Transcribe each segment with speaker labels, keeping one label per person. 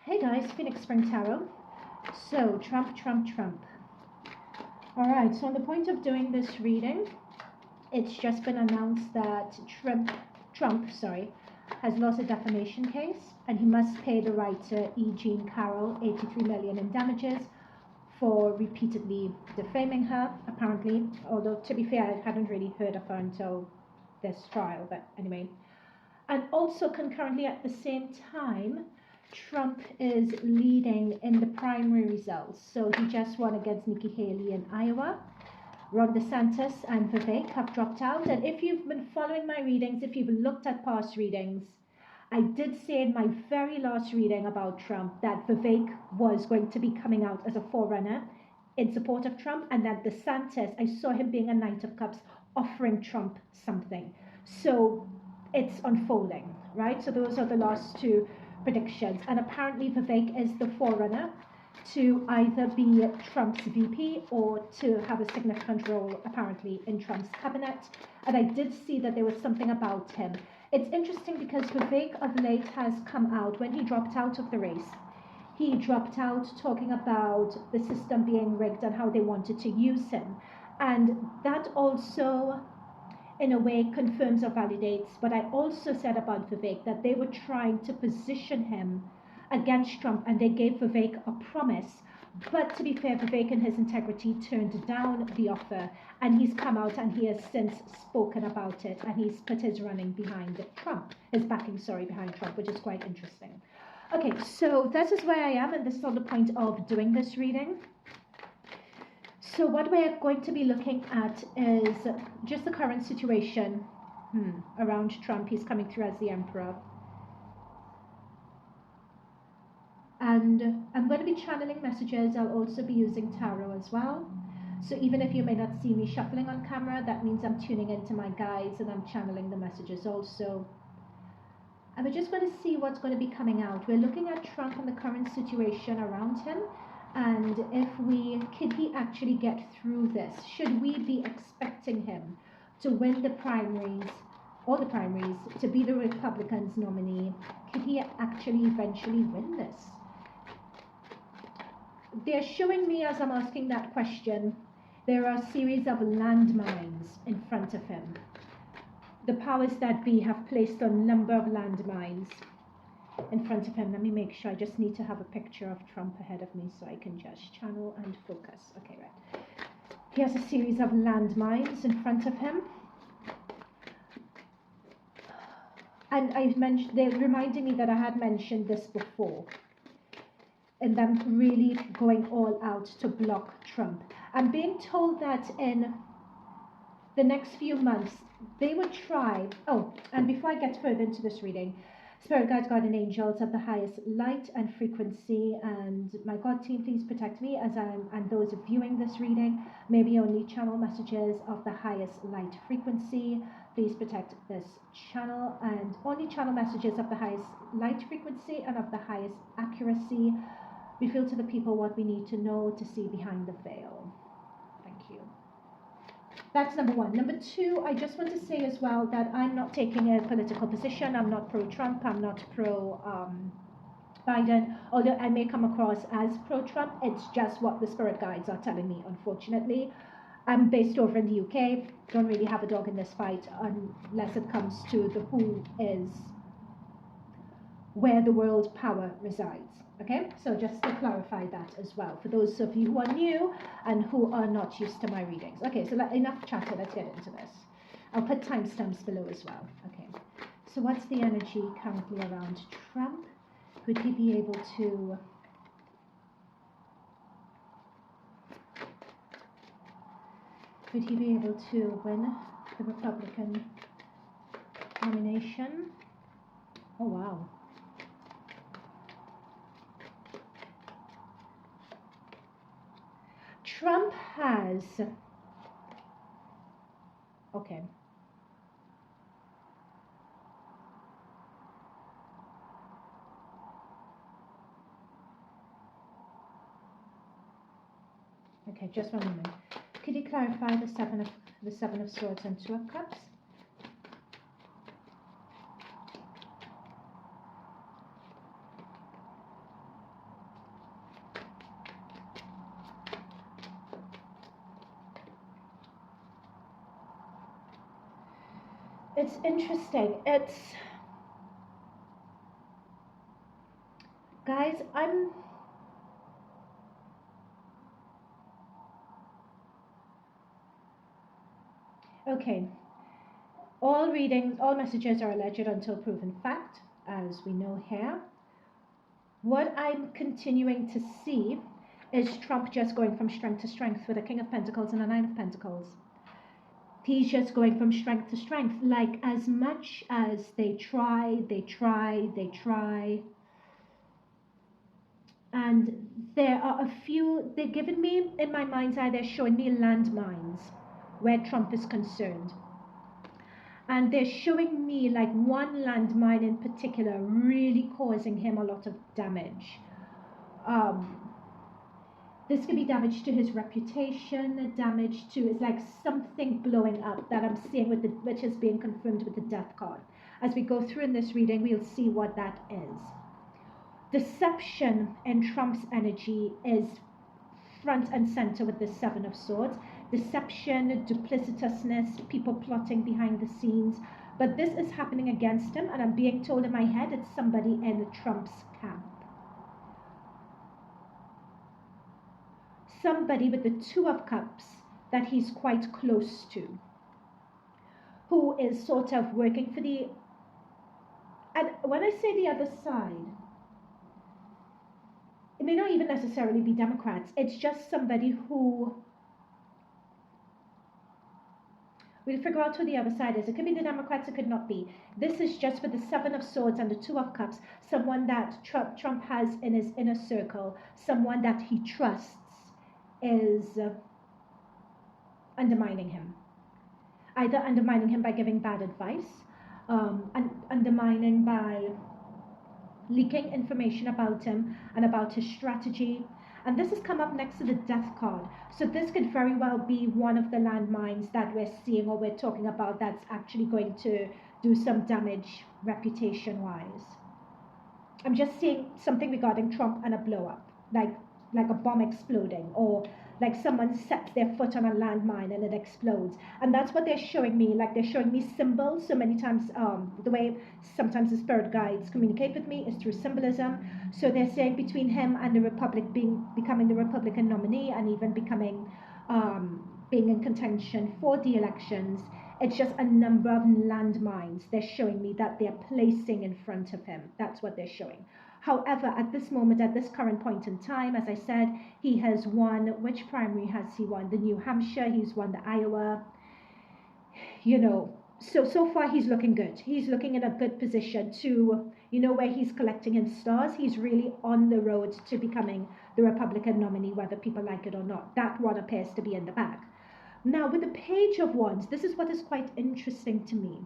Speaker 1: Hey guys, Phoenix Spring Tarot. So, Trump. Alright, so on the point of doing this reading, it's just been announced that Trump has lost a defamation case and he must pay the writer E. Jean Carroll $83 million in damages for repeatedly defaming her, apparently. Although, to be fair, I hadn't really heard of her until this trial, but anyway. And also concurrently at the same time, Trump is leading in the primary results. So he just won against Nikki Haley in Iowa. Ron DeSantis and Vivek have dropped out. And if you've been following my readings, if you've looked at past readings, I did say in my very last reading about Trump that Vivek was going to be coming out as a forerunner in support of Trump, and that DeSantis, I saw him being a Knight of Cups offering Trump something. So it's unfolding, right? So those are the last two predictions, and apparently Vivek is the forerunner to either be Trump's VP or to have a significant role apparently in Trump's cabinet. And I did see that there was something about him. It's interesting because Vivek of late has come out, when he dropped out of the race, he dropped out talking about the system being rigged and how they wanted to use him. And that also in a way confirms or validates what I also said about Vivek, that they were trying to position him against Trump and they gave Vivek a promise. But to be fair, Vivek in his integrity turned down the offer, and he's come out and he has since spoken about it, and he's put his running behind Trump, his backing, behind Trump, which is quite interesting. Okay, so this is where I am, and this is on the point of doing this reading. So what we're going to be looking at is just the current situation around Trump. He's coming through as the Emperor. And I'm going to be channeling messages. I'll also be using tarot as well. So even if you may not see me shuffling on camera, that means I'm tuning into my guides and I'm channeling the messages also. And we're just going to see what's going to be coming out. We're looking at Trump and the current situation around him. And can he actually get through this? Should we be expecting him to win the primaries, all the primaries, to be the Republicans' nominee? Could he actually eventually win this? They're showing me, as I'm asking that question, there are a series of landmines in front of him. The powers that be have placed a number of landmines in front of him. Let me make sure. I just need to have a picture of Trump ahead of me so I can just channel and focus. Okay, right. He has a series of landmines in front of him. And they're reminding me that I had mentioned this before, and them really going all out to block Trump. I'm being told that in the next few months, they would try. Oh, and before I get further into this reading, Spirit guides, guardian angels of the highest light and frequency, and my God team, please protect me as and those viewing this reading. May we only channel messages of the highest light frequency. Please protect this channel and only channel messages of the highest light frequency and of the highest accuracy. Reveal to the people what we need to know to see behind the veil. Thank you. That's number one. Number two, I just want to say as well that I'm not taking a political position. I'm not pro-Trump. I'm not pro-Biden. Although I may come across as pro-Trump, it's just what the spirit guides are telling me, unfortunately. I'm based over in the UK. Don't really have a dog in this fight unless it comes to the who is where the world power resides. Okay, so just to clarify that as well for those of you who are new and who are not used to my readings. Okay, so enough chatter, let's get into this. I'll put timestamps below as well. Okay, so what's the energy currently around Trump? Could he be able to win the Republican nomination? Oh wow. Trump has, okay. Okay, just one moment. Could you clarify the seven of swords and 2 of cups? It's interesting. Guys, okay. All readings, all messages are alleged until proven fact, as we know here. What I'm continuing to see is Trump just going from strength to strength with a King of Pentacles and a Nine of Pentacles. He's just going from strength to strength. Like, as much as they try, and there are a few, they're giving me, in my mind's eye, they're showing me landmines where Trump is concerned. And they're showing me like one landmine in particular really causing him a lot of damage. This could be damage to his reputation, damage to, it's like something blowing up that I'm seeing with which is being confirmed with the Death card. As we go through in this reading, we'll see what that is. Deception in Trump's energy is front and center with the Seven of Swords. Deception, duplicitousness, people plotting behind the scenes. But this is happening against him, and I'm being told in my head it's somebody in Trump's camp. Somebody with the Two of Cups that he's quite close to, who is sort of working for the, and when I say the other side, it may not even necessarily be Democrats. It's just somebody who, we'll figure out who the other side is. It could be the Democrats, it could not be. This is just for the Seven of Swords and the Two of Cups, someone that Trump has in his inner circle, someone that he trusts is undermining him. Either undermining him by giving bad advice, and undermining by leaking information about him and about his strategy. And this has come up next to the Death card. So this could very well be one of the landmines that we're seeing or we're talking about that's actually going to do some damage reputation-wise. I'm just seeing something regarding Trump and a blow-up, like a bomb exploding, or like someone sets their foot on a landmine and it explodes. And that's what they're showing me. Like, they're showing me symbols. So many times, the way sometimes the spirit guides communicate with me is through symbolism. So they're saying between him and the Republic becoming the Republican nominee, and even becoming being in contention for the elections, it's just a number of landmines they're showing me that they're placing in front of him. That's what they're showing. However, at this moment, at this current point in time, as I said, he has won. Which primary has he won? The New Hampshire, he's won the Iowa. You know, so far he's looking good. He's looking in a good position to, where he's collecting his stars. He's really on the road to becoming the Republican nominee, whether people like it or not. That one appears to be in the bag. Now, with the Page of Wands, this is what is quite interesting to me.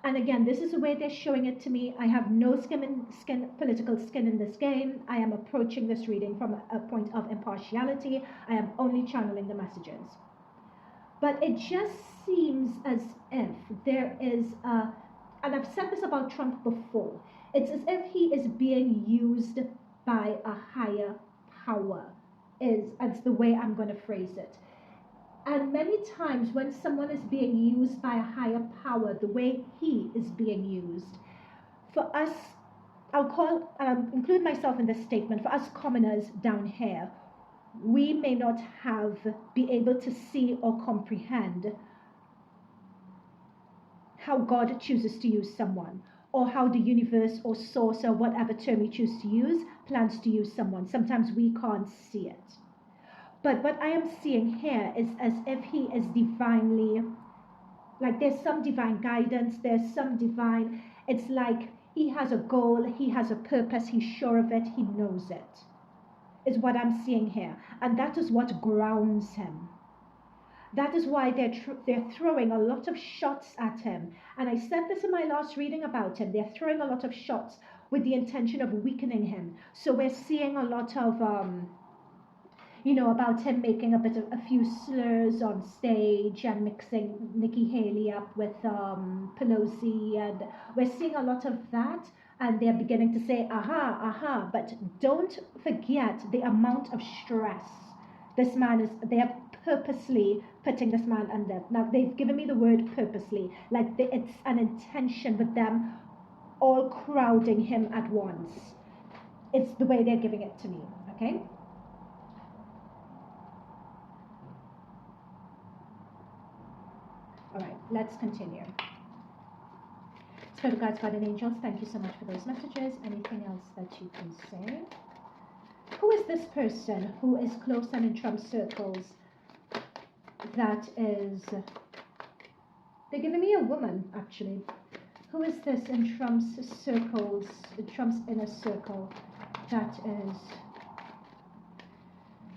Speaker 1: And again, this is the way they're showing it to me. I have no political skin in this game. I am approaching this reading from a point of impartiality. I am only channeling the messages. But it just seems as if there is and I've said this about Trump before, it's as if he is being used by a higher power, as the way I'm going to phrase it. And many times when someone is being used by a higher power, the way he is being used, for us, I'll include myself in this statement, for us commoners down here, we may not be able to see or comprehend how God chooses to use someone, or how the universe or source, or whatever term you choose to use, plans to use someone. Sometimes we can't see it. But what I am seeing here is as if he is divinely, like there's some divine guidance, there's some divine, it's like he has a goal, he has a purpose, he's sure of it, he knows it, is what I'm seeing here. And that is what grounds him. That is why they're throwing a lot of shots at him. And I said this in my last reading about him. They're throwing a lot of shots with the intention of weakening him. So we're seeing a lot of about him making a few slurs on stage and mixing Nikki Haley up with Pelosi, and we're seeing a lot of that, and they're beginning to say, but don't forget the amount of stress this man is, they're purposely putting this man under. Now, they've given me the word purposely, like it's an intention with them all crowding him at once. It's the way they're giving it to me, okay? All right, let's continue. Spirit guides, guardian angels, thank you so much for those messages. Anything else that you can say? Who is this person who is close and in Trump's circles? That is, they're giving me a woman, actually. Who is this in Trump's circles, in Trump's inner circle? That is,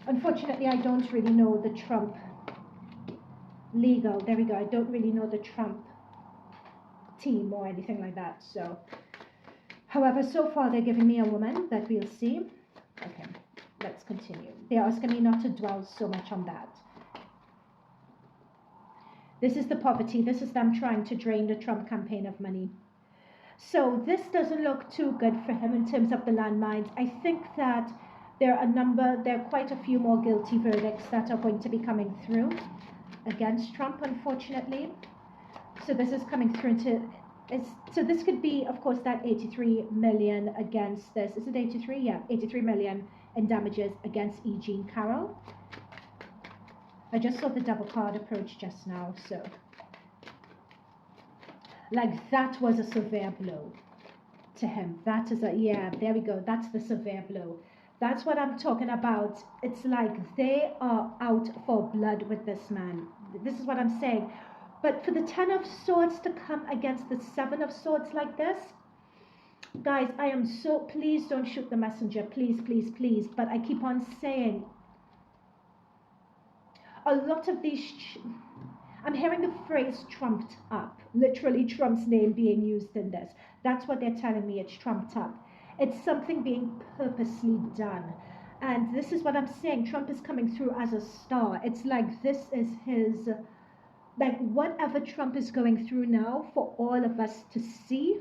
Speaker 1: unfortunately, I don't really know the Trump legal. There we go. I don't really know the Trump team or anything like that. So, however, so far they're giving me a woman that we'll see. Okay, let's continue. They're asking me not to dwell so much on that. This is the poverty. This is them trying to drain the Trump campaign of money. So this doesn't look too good for him in terms of the landmines. I think that there are quite a few more guilty verdicts that are going to be coming through against Trump, unfortunately. So this is coming through so this could be, of course, that 83 million against this. Is it 83? Yeah, 83 million in damages against E. Jean Carroll. I just saw the devil card approach just now, so like that was a severe blow to him. That is yeah, there we go. That's the severe blow. That's what I'm talking about. It's like they are out for blood with this man. This is what I'm saying. But for the 10 of swords to come against the 7 of swords like this, guys, I am so, please don't shoot the messenger. Please, please, please. But I keep on saying, a lot of these, I'm hearing the phrase trumped up, literally Trump's name being used in this. That's what they're telling me, it's trumped up. It's something being purposely done. And this is what I'm saying, Trump is coming through as a star. It's like this is his, like whatever Trump is going through now for all of us to see.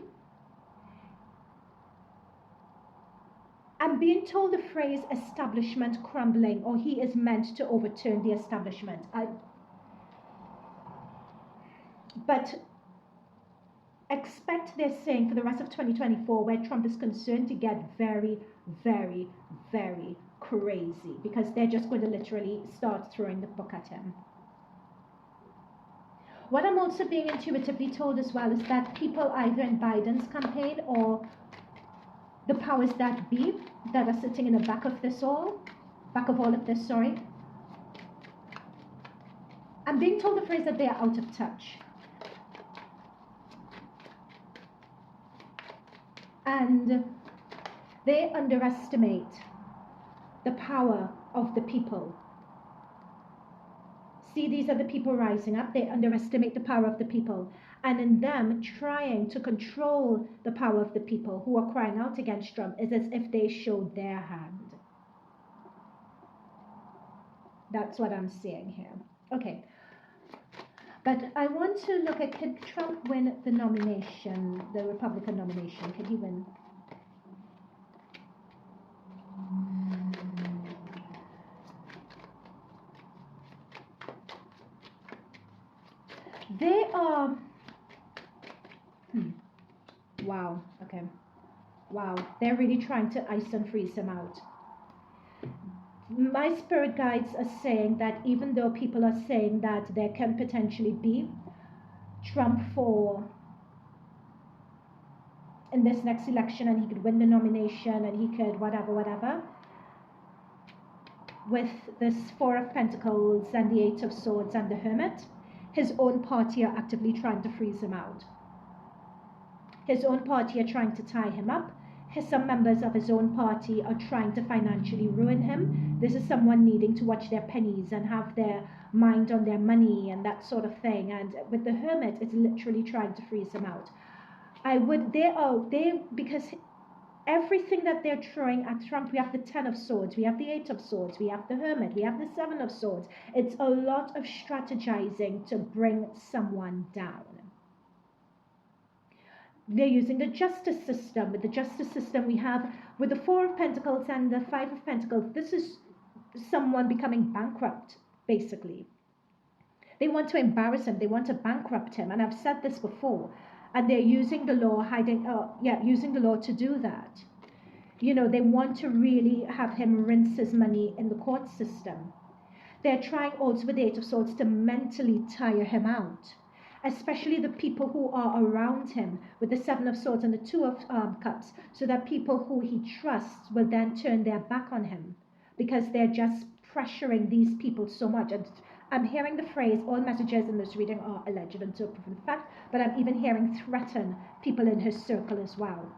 Speaker 1: I'm being told the phrase establishment crumbling, or he is meant to overturn the establishment. But expect, they're saying, for the rest of 2024, where Trump is concerned, to get very, very, very crazy, because they're just going to literally start throwing the book at him. What I'm also being intuitively told as well is that people either in Biden's campaign or the powers that be that are sitting in the back of all of this, sorry. I'm being told the phrase that they are out of touch. And they underestimate the power of the people. See, these are the people rising up. They underestimate the power of the people. And in them trying to control the power of the people who are crying out against Trump is as if they showed their hand. That's what I'm seeing here. Okay. But I want to look at, can Trump win the nomination, the Republican nomination? Can he win? They are, wow, okay, wow, they're really trying to ice and freeze him out. My spirit guides are saying that even though people are saying that there can potentially be Trump in this next election and he could win the nomination and he could whatever, with this 4 of Pentacles and the 8 of Swords and the Hermit, his own party are actively trying to freeze him out. His own party are trying to tie him up. Some members of his own party are trying to financially ruin him. This is someone needing to watch their pennies and have their mind on their money and that sort of thing. And with the Hermit, it's literally trying to freeze him out. Because everything that they're throwing at Trump, we have the 10 of Swords, we have the 8 of Swords, we have the Hermit, we have the 7 of Swords. It's a lot of strategizing to bring someone down. They're using the justice system. With the justice system, we have, with the 4 of Pentacles and the 5 of Pentacles, this is someone becoming bankrupt basically. They want to embarrass him. They want to bankrupt him. And I've said this before. And they're using the law, using the law to do that. You know, they want to really have him rinse his money in the court system. They're trying also with the Eight of Swords to mentally tire him out, especially the people who are around him with the Seven of Swords and the Two of Cups, so that people who he trusts will then turn their back on him because they're just pressuring these people so much. And I'm hearing the phrase, all messages in this reading are alleged until proven fact, but I'm even hearing threaten people in his circle as well.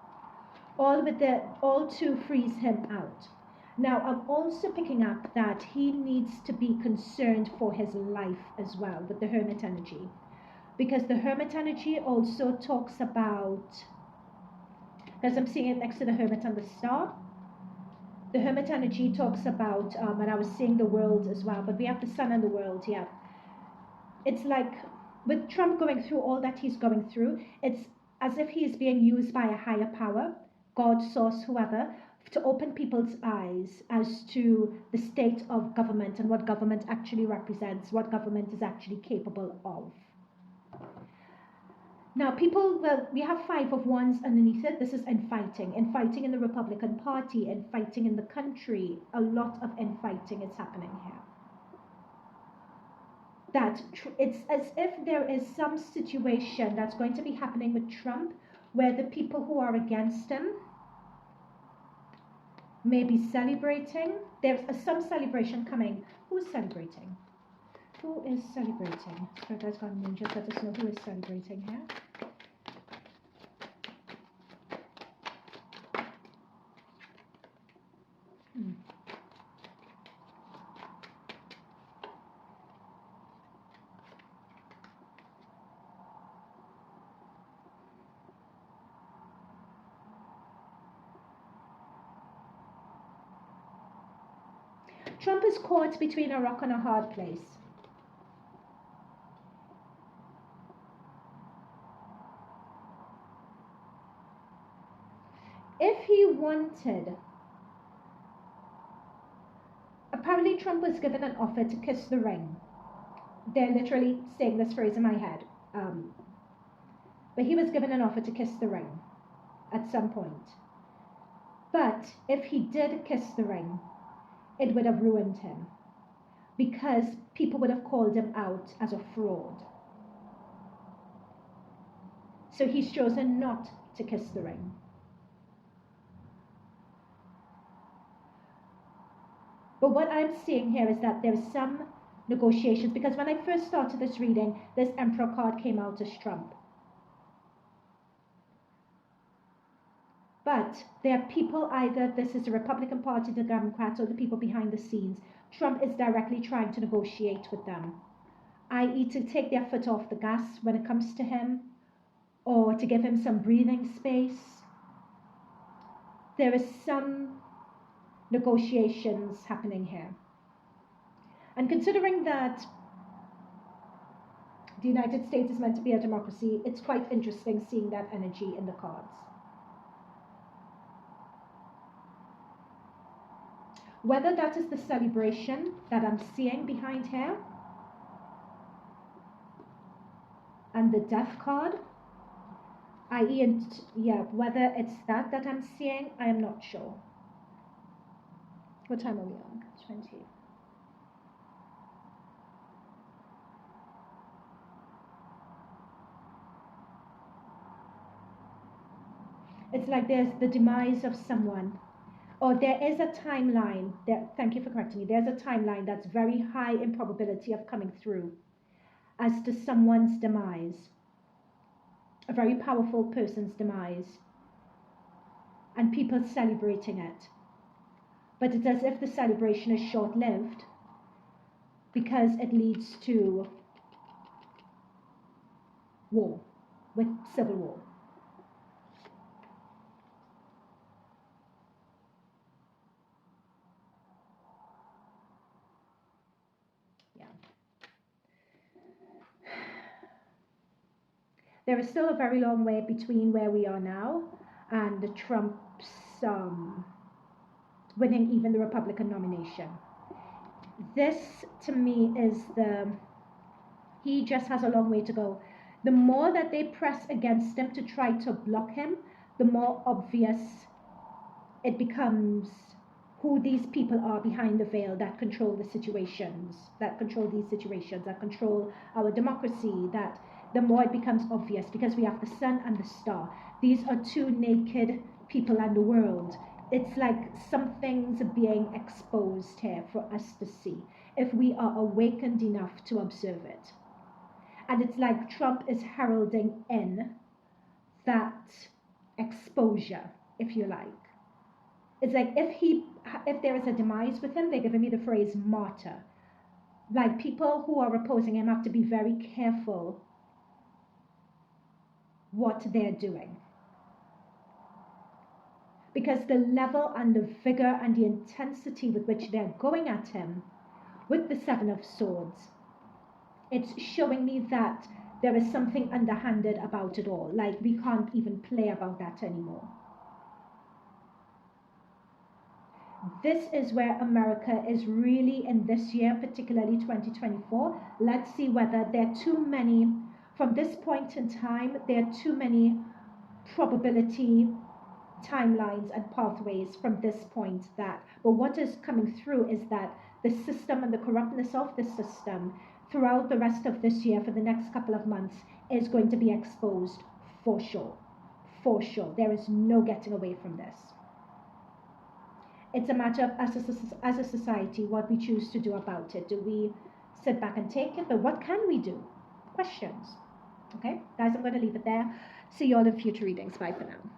Speaker 1: All to freeze him out. Now, I'm also picking up that he needs to be concerned for his life as well with the Hermit energy. Because the Hermit energy also talks about, because I'm seeing it next to the Hermit and the Star, the Hermit energy talks about, and I was seeing the world as well, but we have the Sun and the world here. It's like, with Trump going through all that he's going through, it's as if he is being used by a higher power, God, source, whoever, to open people's eyes as to the state of government and what government actually represents, what government is actually capable of. Now, people, well, we have Five of Wands underneath it. This is infighting in the Republican Party, infighting in the country. A lot of infighting is happening here. That it's as if there is some situation that's going to be happening with Trump where the people who are against him may be celebrating. There's some celebration coming. Who's celebrating? Who is celebrating? Spirit guides, guardians, angels, let us know who is celebrating here. Trump is caught between a rock and a hard place. If he wanted, apparently Trump was given an offer to kiss the ring. They're literally saying this phrase in my head. But he was given an offer to kiss the ring at some point. But if he did kiss the ring, it would have ruined him because people would have called him out as a fraud. So he's chosen not to kiss the ring. But what I'm seeing here is that there's some negotiations, because when I first started this reading, this Emperor card came out as Trump. But there are people, either this is the Republican Party, the Democrats, or the people behind the scenes. Trump is directly trying to negotiate with them, i.e. to take their foot off the gas when it comes to him, or to give him some breathing space. There is some negotiations happening here. And considering that the United States is meant to be a democracy, it's quite interesting seeing that energy in the cards. Whether that is the celebration that I'm seeing behind here, and the Death card, i.e., whether it's that I'm seeing, I am not sure. What time are we on? 20. It's like there's the demise of someone. Or there is a timeline, thank you for correcting me, there's a timeline that's very high in probability of coming through as to someone's demise, a very powerful person's demise, and people celebrating it. But it's as if the celebration is short-lived because it leads to war, with civil war. There is still a very long way between where we are now and the Trump's winning even the Republican nomination. this to me is he just has a long way to go. The more that they press against him to try to block him, the more obvious it becomes who these people are behind the veil that control the situations, that control these situations, that control our democracy, that the more it becomes obvious, because we have the sun and the star. These are two naked people in the world. It's like something's being exposed here for us to see, if we are awakened enough to observe it. And it's like Trump is heralding in that exposure, if you like. It's like if there is a demise with him, they're giving me the phrase martyr. Like, people who are opposing him have to be very careful what they're doing. Because the level and the vigor and the intensity with which they're going at him with the Seven of Swords, it's showing me that there is something underhanded about it all. Like, we can't even play about that anymore. This is where America is really in this year, particularly 2024. Let's see whether there are too many, from this point in time, there are too many probability timelines and pathways from this point that, but what is coming through is that the system and the corruptness of the system throughout the rest of this year, for the next couple of months, is going to be exposed for sure. For sure. There is no getting away from this. It's a matter of, as a society, what we choose to do about it. Do we sit back and take it? But what can we do? Questions. Okay, guys, I'm going to leave it there. See you all in future readings. Bye for now.